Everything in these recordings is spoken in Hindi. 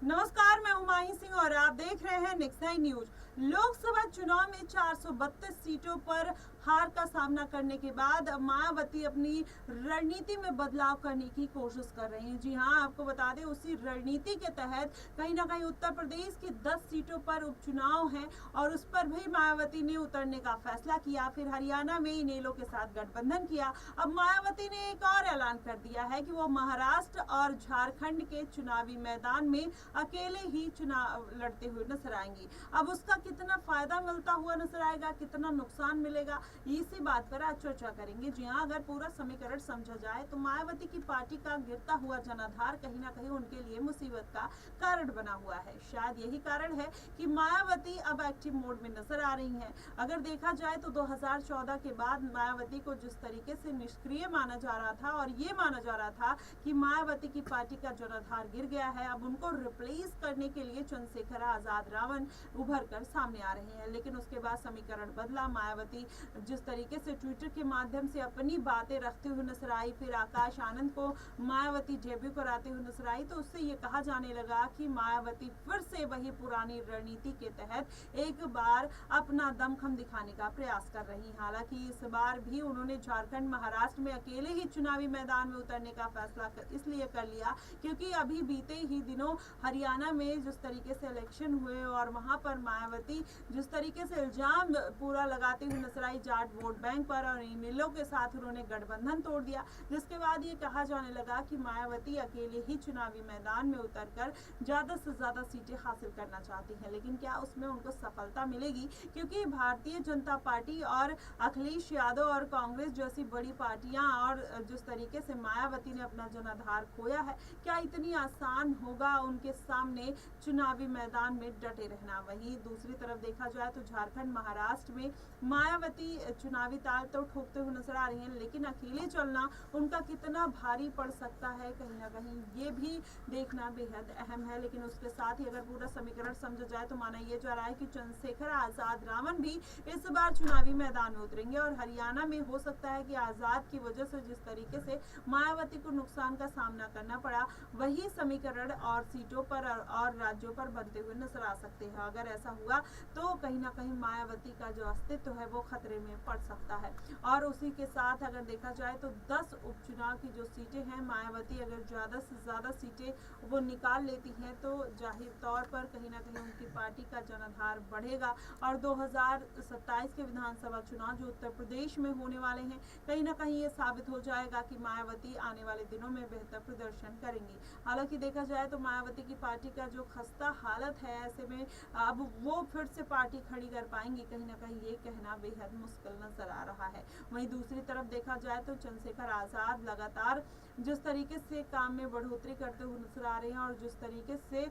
नमस्कार, मैं हुमायूं सिंह और आप देख रहे हैं नेक्स्ट 9 न्यूज। लोकसभा चुनाव में 432 सीटों पर हार का सामना करने के बाद मायावती अपनी रणनीति में बदलाव करने की कोशिश कर रही हैं। जी हां, आपको बता दें, उसी रणनीति के तहत कहीं ना कहीं उत्तर प्रदेश की 10 सीटों पर उपचुनाव है और उस पर भी मायावती ने उतरने का फैसला किया। फिर हरियाणा में इनेलो के साथ गठबंधन किया। अब मायावती ने एक और ऐलान कर दिया है कि वो महाराष्ट्र और झारखंड के चुनावी मैदान में अकेले ही चुनाव लड़ते हुए नजर आएंगी। अब उसका कितना फायदा मिलता हुआ नजर आएगा, कितना नुकसान मिलेगा, इसी बात पर आज चर्चा करेंगे। जी हाँ, अगर पूरा समीकरण समझा जाए तो मायावती की पार्टी का गिरता हुआ जनाधार कहीं ना कहीं उनके लिए मुसीबत का कारण बना हुआ है। शायद यही कारण है कि मायावती अब एक्टिव मोड में नजर आ रही हैं। अगर देखा जाए तो 2014 के बाद मायावती को जिस तरीके से निष्क्रिय माना जा रहा था और ये माना जा रहा था कि मायावती की पार्टी का जनाधार गिर गया है, अब उनको रिप्लेस करने के लिए चंद्रशेखर आजाद रावण उभर कर सामने आ रहे हैं। लेकिन उसके बाद समीकरण बदला। मायावती जिस तरीके से ट्विटर के माध्यम से अपनी बातें रखते हुए नजर आई, फिर आकाश आनंद को मायावती डेब्यू कराते हुए नजर आई, तो उससे ये कहा जाने लगा कि मायावती फिर से वही पुरानी रणनीति के तहत एक बार अपना दमखम दिखाने का प्रयास कर रही। हालांकि इस बार भी उन्होंने झारखंड महाराष्ट्र में अकेले ही चुनावी मैदान में उतरने का फैसला इसलिए कर लिया क्योंकि अभी बीते ही दिनों हरियाणा में जिस तरीके से इलेक्शन हुए और वहां पर मायावती जिस तरीके से इल्जाम पूरा लगाते हुए नजर आई जाट वोट बैंक पर और इनेलो के साथ उन्होंने गठबंधन तोड़ दिया, जिसके बाद ये कहा जाने लगा कि मायावती अकेले ही चुनावी मैदान में उतरकर ज्यादा से ज्यादा सीटें हासिल करना चाहती हैं। लेकिन क्या उसमें उनको सफलता मिलेगी? क्योंकि भारतीय जनता पार्टी और अखिलेश यादव और कांग्रेस जैसी बड़ी पार्टियां और जिस तरीके से मायावती ने अपना जनाधार खोया है, क्या इतनी आसान होगा उनके सामने चुनावी मैदान में डटे रहना? वहीं दूसरी तरफ देखा जाए तो झारखंड महाराष्ट्र में मायावती चुनावी ताल तो ठोकते हुए नजर आ रही हैं, लेकिन अकेले चलना उनका कितना भारी पड़ सकता है, कहीं ना कहीं ये भी देखना बेहद अहम है। लेकिन उसके साथ ही अगर पूरा समीकरण समझा जाए तो माना यह जा रहा है कि चंद्रशेखर आजाद रावण भी इस बार चुनावी मैदान में उतरेंगे और हरियाणा में हो सकता है कि आजाद की वजह से जिस तरीके से मायावती को नुकसान का सामना करना पड़ा, वही समीकरण और सीटों पर और राज्यों पर बनते हुए नजर आ सकते हैं। अगर ऐसा हुआ तो कहीं ना कहीं मायावती का जो अस्तित्व है वो खतरे में पड़ सकता है। और उसी के साथ अगर देखा जाए तो 10 उपचुनाव की जो सीटें हैं, मायावती अगर ज्यादा से ज्यादा सीटें वो निकाल लेती हैं तो जाहिर तौर पर कहीं ना कहीं उनकी पार्टी का जनाधार बढ़ेगा और 2027 के विधानसभा चुनाव जो उत्तर प्रदेश में होने वाले हैं, कहीं ना कहीं ये साबित हो जाएगा कि मायावती आने वाले दिनों में बेहतर प्रदर्शन करेंगी। हालांकि देखा जाए तो मायावती की पार्टी का जो खस्ता हालत है, ऐसे में अब वो फिर से पार्टी खड़ी कर पाएंगी, कहीं ना कहीं ये कहना बेहद मुश्किल नजर आ रहा है। वहीं दूसरी तरफ देखा जाए तो चंद्रशेखर आजाद लगातार जिस तरीके से काम में बढ़ोतरी करते हुए नजर आ रहे हैं और जिस तरीके से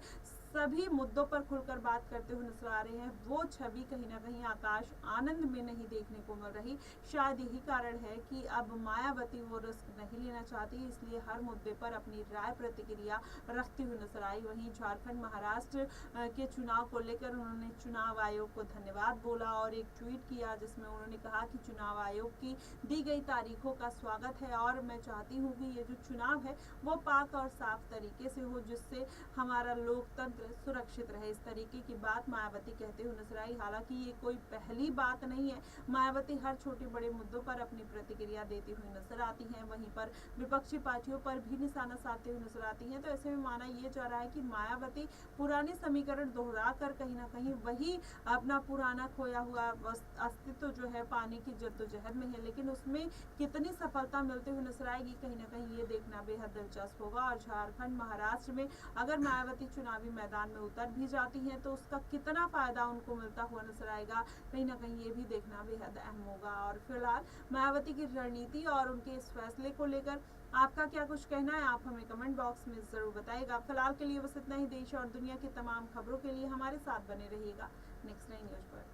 सभी मुद्दों पर खुलकर बात करते हुए नजर आ रहे हैं, वो छवि कहीं ना कहीं आकाश आनंद में नहीं देखने को मिल रही। शायद यही कारण है कि अब मायावती वो रिस्क नहीं लेना चाहती, इसलिए हर मुद्दे पर अपनी राय प्रतिक्रिया रखती हुई नजर आई। वहीं झारखंड महाराष्ट्र के चुनाव को लेकर उन्होंने चुनाव आयोग को धन्यवाद बोला और एक ट्वीट किया जिसमें उन्होंने कहा कि चुनाव आयोग की दी गई तारीखों का स्वागत है और मैं चाहती हूँ कि ये जो चुनाव है वो पाक और साफ तरीके से हो, जिससे हमारा लोकतंत्र सुरक्षित रहे। इस तरीके की बात मायावती कहते हुए नजर आई। हालांकि ये कोई पहली बात नहीं है, मायावती हर छोटे बड़े मुद्दों पर अपनी प्रतिक्रिया देती हुई नजर आती हैं, वहीं पर विपक्षी पार्टियों पर भी निशाना साधते हुए नजर आती हैं। तो ऐसे में माना यह जा रहा है कि मायावती पुराने समीकरण दोहरा कर कहीं ना कहीं वही अपना पुराना खोया हुआ अस्तित्व जो है पाने की जद्दोजहद में है, लेकिन उसमें कितनी सफलता मिलते हुए नजर आएगी, कहीं ना कहीं ये देखना बेहद दिलचस्प होगा। और झारखंड महाराष्ट्र में अगर मायावती चुनावी मैदान में उतर भी जाती हैं तो उसका कितना फायदा उनको मिलता हुआ नजर आएगा, कहीं ना कहीं ये भी देखना बेहद अहम होगा। और फिलहाल मायावती की रणनीति और उनके इस फैसले को लेकर आपका क्या कुछ कहना है, आप हमें कमेंट बॉक्स में जरूर बताइएगा। फिलहाल के लिए बस इतना ही। देश और दुनिया की तमाम खबरों के लिए हमारे साथ बने रहिएगा नेक्स्ट 9 न्यूज पर।